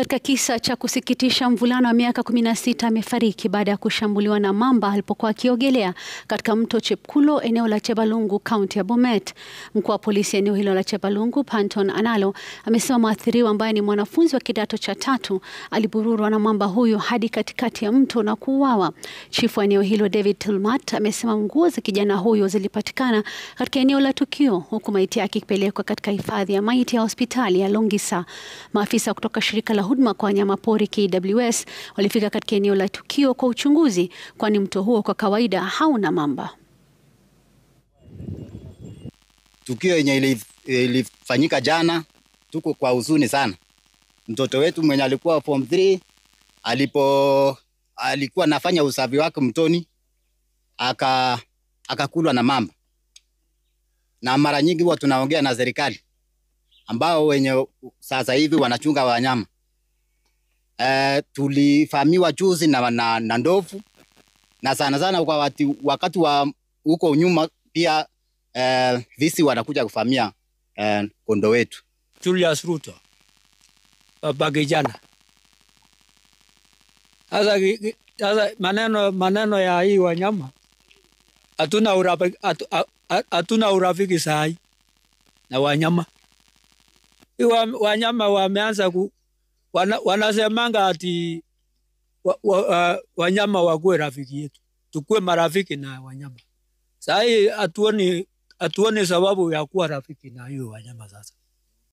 Katika kisa cha kusikitisha, mvulana wa miaka 16 amefariki baada ya kushambuliwa na mamba alipokuwa akiogelea katika mto Chepkulo, eneo la Chebalungu, kaunti ya Bomet. Mkuu wa polisi eneo hilo la Chebalungu, Panton Analo, amesema mwathiriwa ambaye ni mwanafunzi wa kidato cha 3 alibururwa na mamba huyo hadi katikati ya mto na kuuawa. Chifu wa eneo hilo, David Tilmat, amesema nguo za kijana huyo zilipatikana katika eneo la tukio, huku maiti yake ikipelekwa katika hifadhi ya maiti ya hospitali ya Longisa. Maafisa kutoka shirika la huduma kwa wanyamapori KWS walifika katika eneo la tukio kwa uchunguzi, kwani mto huo kwa kawaida hauna mamba. Tukio yenye ilifanyika jana, tuko kwa huzuni sana. Mtoto wetu mwenye alikuwa form 3 alikuwa anafanya usafi wake mtoni, akakulwa na mamba. Na mara nyingi huwa tunaongea na serikali ambao wenye sasa hivi wanachunga wanyama. Tulifahamiwa juzi na ndovu, na sana kwa wakati wa huko nyuma pia visi wanakuja kufamia kondo wetu. Julius Ruto bagijana. Sasa maneno ya hii wanyama hatuna urafiki sahi na wanyama. Wanyama wameanza wanasemanga ati wanyama wakuwe rafiki yetu, tukue marafiki na wanyama. Sahi hatuoni sababu ya kuwa rafiki na hiyo wanyama sasa.